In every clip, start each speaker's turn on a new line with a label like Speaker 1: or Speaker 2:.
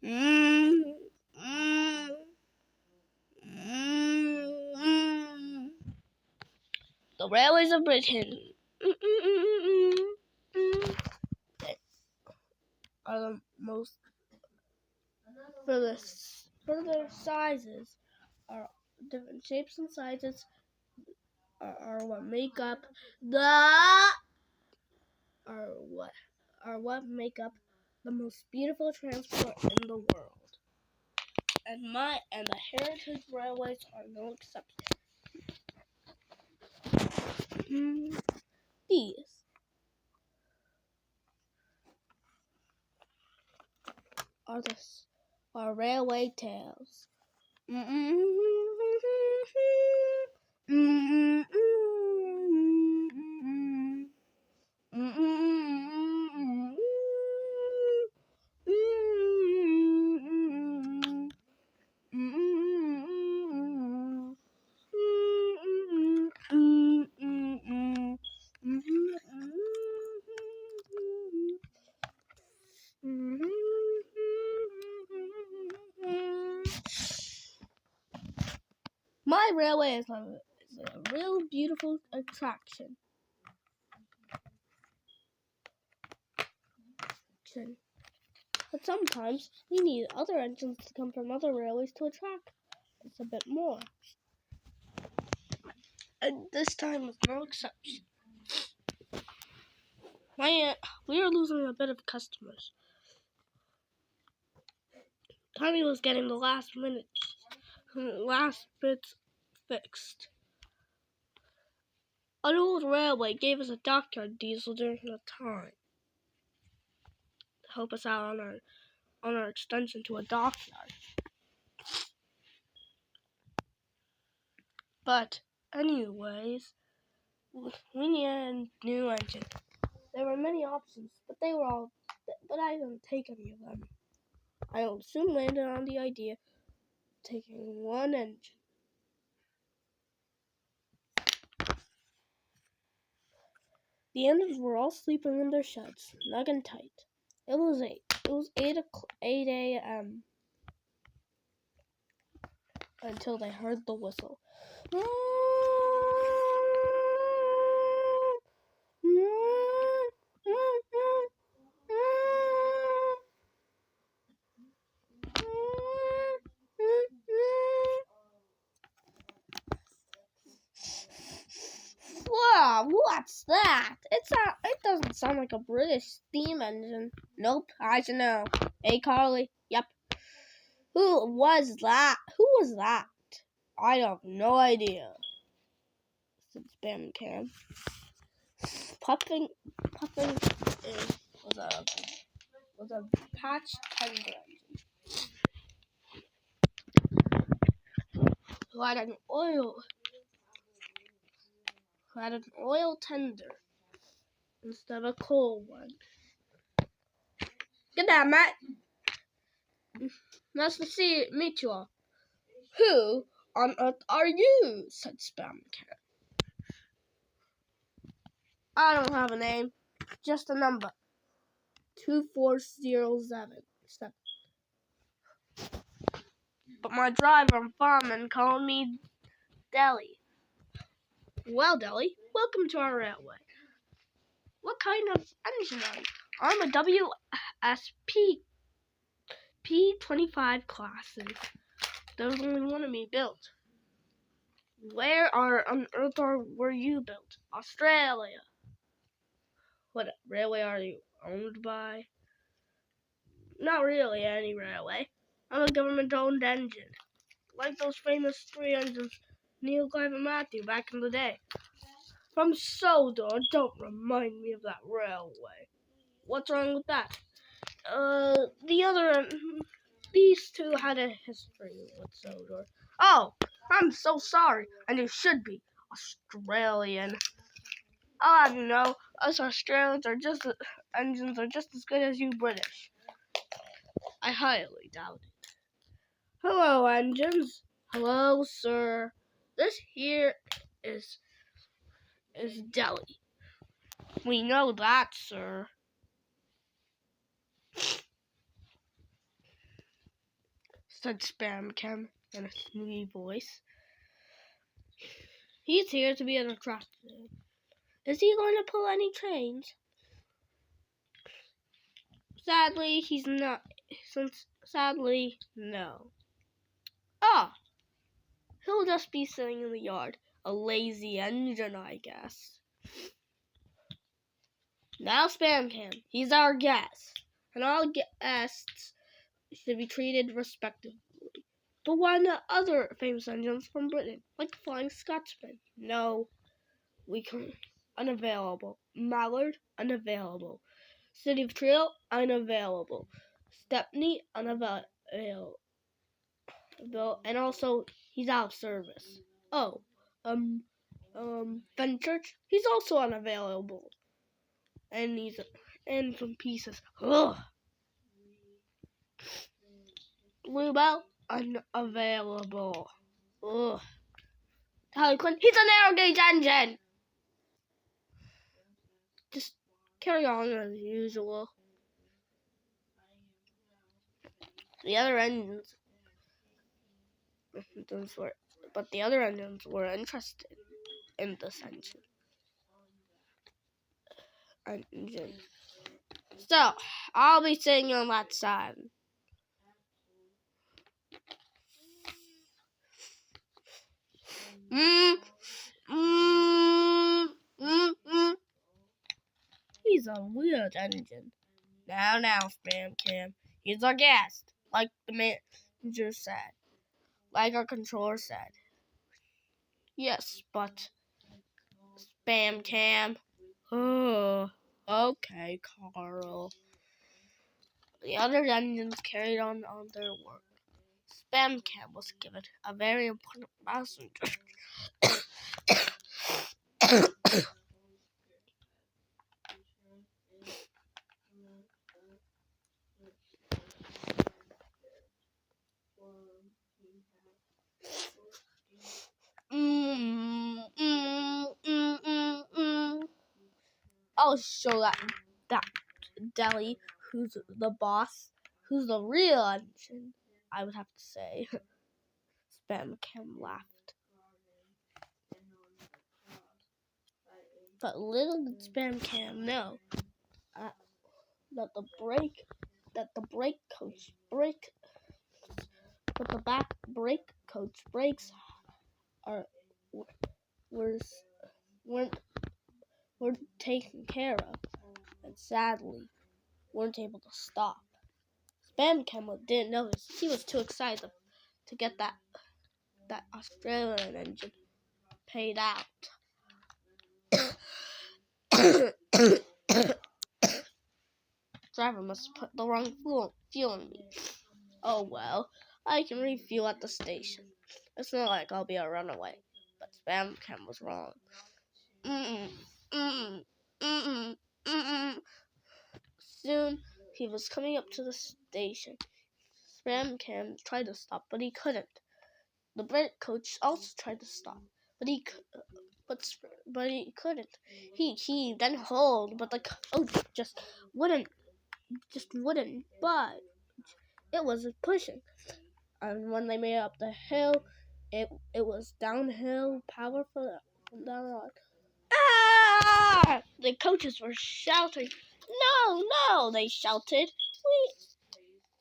Speaker 1: Mm, mm, mm. The railways of Britain are the most for their sizes, are different shapes and sizes are what make up the most beautiful transport in the world. And the heritage railways are no exception. These are railway tales. My railway is a real beautiful attraction. But sometimes you need other engines to come from other railways to attract us a bit more. And this time was no exception. We are losing a bit of customers. Tommy was getting the last bits fixed. An old railway gave us a dockyard diesel during the time to help us out on our extension to a dockyard. But anyways, we need a new engine. There were many options, but I didn't take any of them. I soon landed on the idea of taking one engine. The engines were all sleeping in their sheds, snug and tight. It was 8 a.m. until they heard the whistle. Wow, what's that? It doesn't sound like a British steam engine. Nope, I should know. Hey, Carly. Yep. Who was that? I have no idea, said Spam Cam. Puffing was a patch tender engine who had an oil tender instead of a coal one. Good day, Matt. Nice to meet you all. Who on earth are you? Said Spam Cat. I don't have a name, just a number. 2407. But my driver and fireman called me Deli. Well, Deli, welcome to our railway. What kind of engine are you? I'm a WSP P25 classes. There's only one of me built. Where on earth were you built? Australia. What railway are you owned by? Not really any railway. I'm a government-owned engine. Like those famous 3 engines Neil, Clive, and Matthew back in the day. From Sodor, don't remind me of that railway. What's wrong with that? These two had a history with Sodor. Oh, I'm so sorry, and you should be Australian. I'll have you know, us Australians engines are just as good as you British. I highly doubt it. Hello, engines. Hello, sir. This here is Delhi. We know that, sir. said Spam Cam in a snooty voice. He's here to be an attraction. Is he going to pull any trains? Sadly, he's not. Sadly, no. Ah, he'll just be sitting in the yard. A lazy engine, I guess. Now Spam Cam. He's our guest. And all guests should be treated respectfully. But why not other famous engines from Britain, like Flying Scotsman? No, we can. Unavailable. Mallard, unavailable. City of Trio, unavailable. Stepney, unavailable. And also, he's out of service. Oh, Fenchurch, he's also unavailable. And he's in some pieces. Ugh. Bluebell, unavailable. Ugh. Harlequin, he's a narrow gauge engine. Just carry on as usual. The other engines, were interested in this engine. So I'll be sitting on that side. He's a weird engine. Now, Spam Cam. He's our guest, like the manager said, like our controller said. Yes, but Spam Cam. Oh, okay, Carl. The other engines carried on their work. Spam Cam was given a very important passenger. I'll show that Deli who's the boss, who's the real engine, I would have to say. Spam Cam laughed. But little did Spam Cam know that the brake coach brakes weren't taken care of, and sadly weren't able to stop. Spam Cam didn't notice. He was too excited to get that Australian engine paid out. Driver must have put the wrong fuel in me. Oh well, I can refuel at the station. It's not like I'll be a runaway. But Spam Cam was wrong. Soon he was coming up to the station. Spam Cam tried to stop, but he couldn't. The brake coach also tried to stop, but he couldn't. He heaved and hauled, but the coach just wouldn't budge. It wasn't pushing. And when they made it up the hill, it was downhill power from down on. Ah! The coaches were shouting. No, they shouted.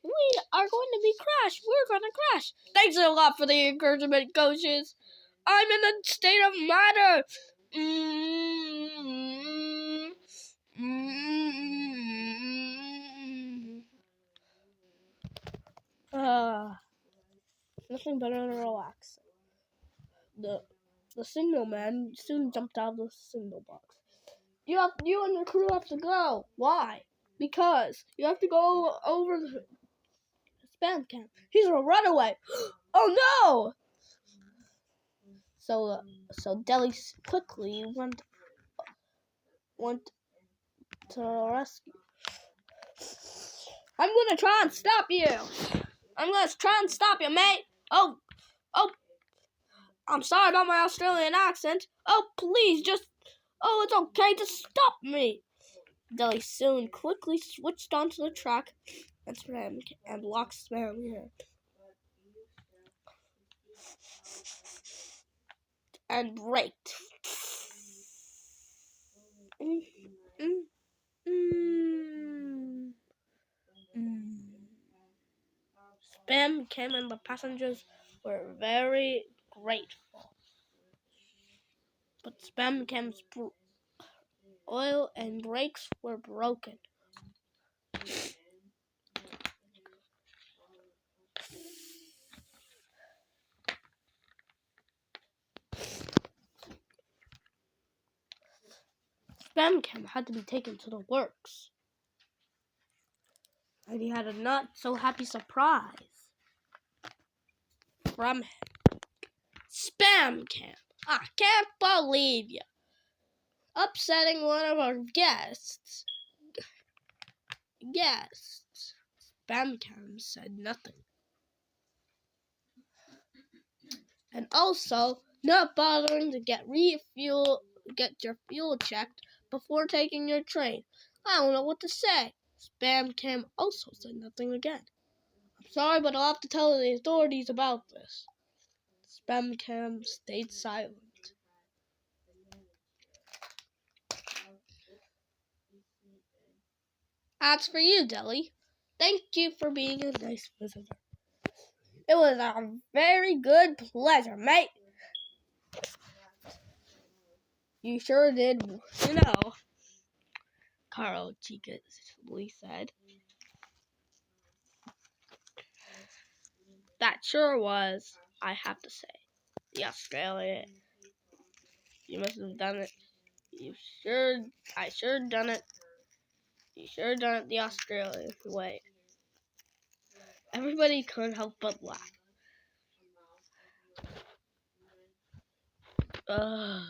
Speaker 1: We are going to be crashed. We're going to crash. Thanks a lot for the encouragement, coaches. I'm in a state of matter. Nothing better than relax. The signal man soon jumped out of the signal box. You and the crew have to go. Why? Because you have to go over the Spam Cam. He's a runaway. Oh no! So Deli quickly went to the rescue. I'm gonna try and stop you. Mate. Oh, I'm sorry about my Australian accent. Oh, please, it's okay, just stop me. Deli soon quickly switched onto the track and locked Spam Cam. and braked. Mm, mm, mm, mm. Spam came and the passengers were very grateful. But Spam cam's oil and brakes were broken. Spam cam had to be taken to the works. And he had a not so happy surprise from him. Spam cam, I can't believe you. Upsetting one of our guests. Spam cam said nothing. And also, not bothering to get your fuel checked before taking your train. I don't know what to say. Spam cam also said nothing again. I'm sorry, but I'll have to tell the authorities about this. Spam cam stayed silent. As for you, Deli, thank you for being a nice visitor. It was a very good pleasure, mate. You sure did, Carl cheekily said. That sure was, I have to say. The Australian, you must have done it. I sure done it. You sure done it the Australian way. Everybody couldn't help but laugh. Ugh.